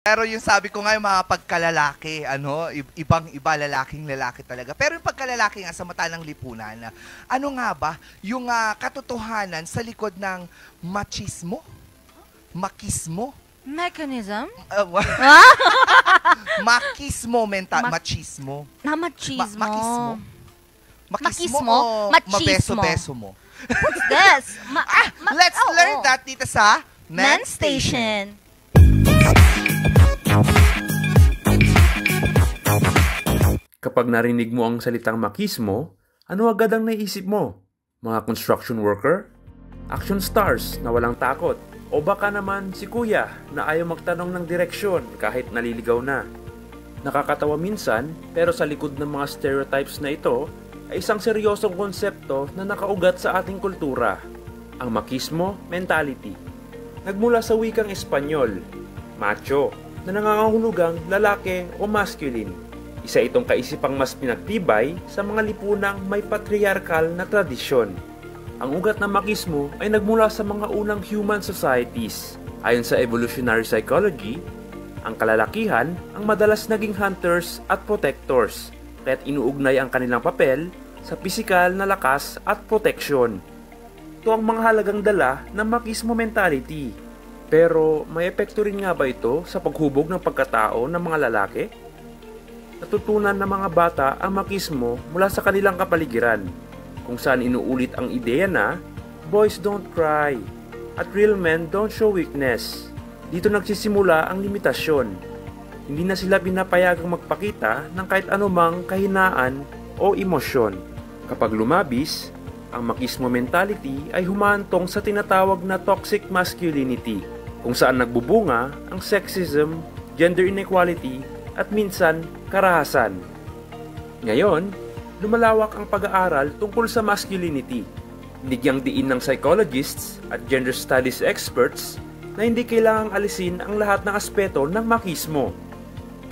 Pero yung sabi ko nga yung mga pagkalalaki, ano, ibang-iba, lalaking lalaki talaga. Pero yung pagkalalaki nga sa mata ng lipunan, ano nga ba yung katotohanan sa likod ng machismo? Makismo? Mechanism? Makismo mental, machismo. Machismo. Makismo? Makismo? O Machismo. mabeso-beso mo? What's this? Let's learn that dito sa Men's Station. Kapag narinig mo ang salitang makismo, ano agad ang naisip mo? Mga construction worker? Action stars na walang takot? O baka naman si kuya na ayaw magtanong ng direksyon kahit naliligaw na? Nakakatawa minsan, pero sa likod ng mga stereotypes na ito ay isang seryosong konsepto na nakaugat sa ating kultura, ang makismo mentality. Nagmula sa wikang Espanyol, macho, na nangangahulugang lalaki o masculine. Isa itong kaisipang mas pinagtibay sa mga lipunang may patriarkal na tradisyon. Ang ugat ng makismo ay nagmula sa mga unang human societies. Ayon sa evolutionary psychology, ang kalalakihan ang madalas naging hunters at protectors, kaya't inuugnay ang kanilang papel sa pisikal na lakas at proteksyon. Ito ang mga halagang dala ng makismo mentality. Pero may epekto rin nga ba ito sa paghubog ng pagkatao ng mga lalaki? Natutunan ng mga bata ang makismo mula sa kanilang kapaligiran, kung saan inuulit ang ideya na boys don't cry at real men don't show weakness. Dito nagsisimula ang limitasyon. Hindi na sila pinapayagang magpakita ng kahit anumang kahinaan o emosyon. Kapag lumabis, ang makismo mentality ay humantong sa tinatawag na toxic masculinity, kung saan nagbubunga ang sexism, gender inequality, at minsan karahasan. Ngayon, lumalawak ang pag-aaral tungkol sa masculinity. Binigyang diin ng psychologists at gender studies experts na hindi kailangang alisin ang lahat ng aspeto ng makismo.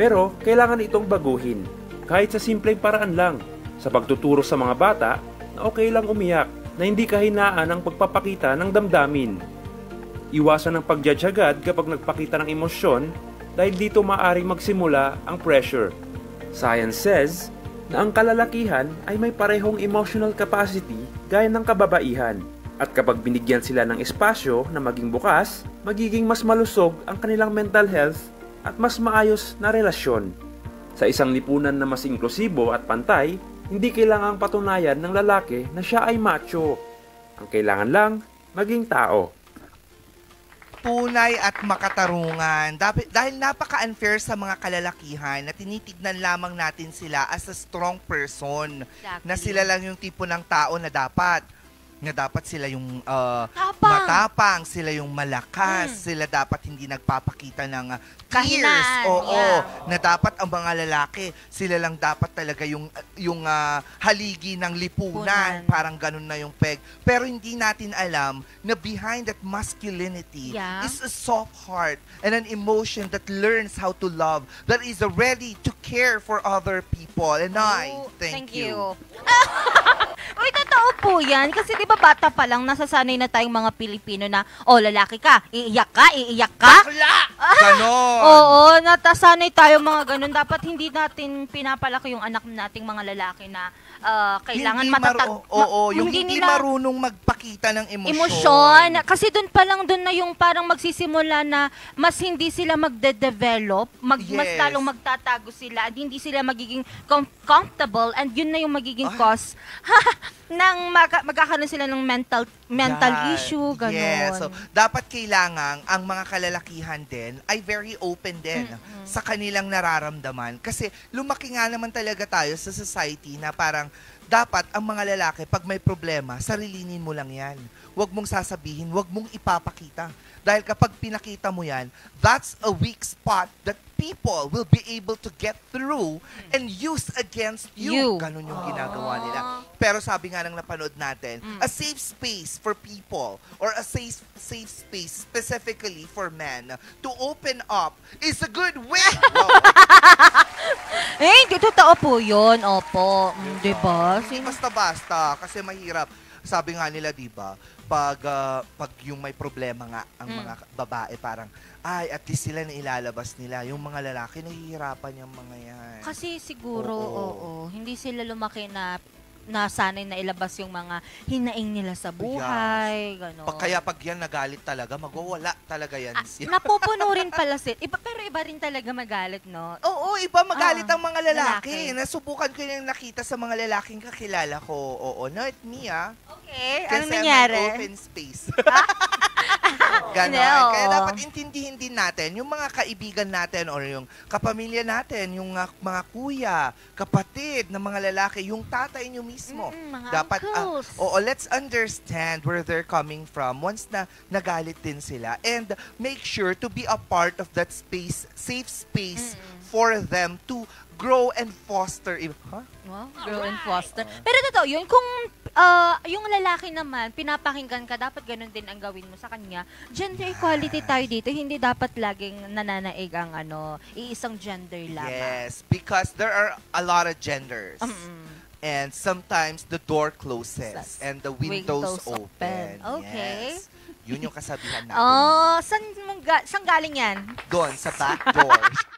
Pero kailangan itong baguhin, kahit sa simpleng paraan lang, sa pagtuturo sa mga bata na okay lang umiyak, na hindi kahinaan ang pagpapakita ng damdamin. Iwasan ang pag-judge agad kapag nagpakita ng emosyon dahil dito maaaring magsimula ang pressure. Science says na ang kalalakihan ay may parehong emotional capacity gaya ng kababaihan, at kapag binigyan sila ng espasyo na maging bukas, magiging mas malusog ang kanilang mental health at mas maayos na relasyon. Sa isang lipunan na mas inklusibo at pantay, hindi kailangang patunayan ng lalaki na siya ay macho. Ang kailangan lang, maging tao. Tunay at makatarungan. Dahil napaka-unfair sa mga kalalakihan na tinitignan lamang natin sila as a strong person. Exactly. Na sila lang yung tipo ng tao na dapat sila yung matapang, sila yung malakas, sila dapat hindi nagpapakita ng tears. Kahinaan, Oo, yeah. na dapat ang mga lalaki, sila lang dapat talaga yung haligi ng lipunan. Parang ganun na yung peg. Pero hindi natin alam na behind that masculinity is a soft heart and an emotion that learns how to love, that is ready to care for other people. And thank you. Uy, totoo po yan. Kasi di ba bata pa lang, nasasanay na tayong mga Pilipino na, lalaki ka, iiyak ka. Bakla! Ganon! Oo, natasanay tayo mga ganon. Dapat hindi natin pinapalaki yung anak nating mga lalaki na kailangan matatag. Yung hindi marunong magpakita ng emosyon. Kasi doon pa lang, doon na yung parang magsisimula na mas hindi sila magde-develop, mas lalong magtatago sila, at hindi sila magiging comfortable, and yun na yung magiging cause ng magkakaroon sila ng mental issue, gano'n. Yes. So, dapat kailangan ang mga kalalakihan din ay very open din sa kanilang nararamdaman. Kasi lumaki nga naman talaga tayo sa society na parang dapat ang mga lalaki, pag may problema, sarilinin mo lang yan. Huwag mong sasabihin, huwag mong ipapakita. Dahil kapag pinakita mo yan, that's a weak spot that people will be able to get through and use against you. Ganun yung ginagawa nila. Pero sabi nga ng napanood natin, a safe space for people or a safe space specifically for men to open up is a good way. Hindi totoo po yun. Opo. Diba? Hindi basta-basta kasi mahirap. Sabi nga nila, diba, pag yung may problema nga ang mga babae, parang, ay, at least sila na ilalabas nila. Yung mga lalaki, nahihirapan yung mga yan. Kasi siguro, Oo. hindi sila lumaki na nasanay na ilabas yung mga hinaing nila sa buhay, gano'n. Kaya pag yan nagalit talaga, magwawala talaga yan. Napupuno rin pala sila. Pero iba rin talaga magalit, no? Oo, iba magalit ang mga lalaki. lalaki. Nasubukan ko yung nakita sa mga lalaking kakilala ko. Oo, not me Okay, Kasi ano nangyari? may open space. Ganon. No. Kaya dapat intindihin din natin yung mga kaibigan natin or yung kapamilya natin, yung mga kuya, kapatid ng mga lalaki, yung tatay nyo mismo. Mga Dapat, uncles. let's understand where they're coming from once na nagalit din sila. And make sure to be a part of that space, safe space for them to grow and foster. Wow, grow and foster. Pero totoo yun, kung yung lalaki naman, pinapakinggan ka, dapat ganun din ang gawin mo sa kanya. Gender equality tayo dito, hindi dapat laging nananaig ang iisang gender lamang. Yes, because there are a lot of genders. And sometimes the door closes and the windows open. Okay. Yes. Yun yung kasabihan natin. Saan galing yan? Doon, sa back door.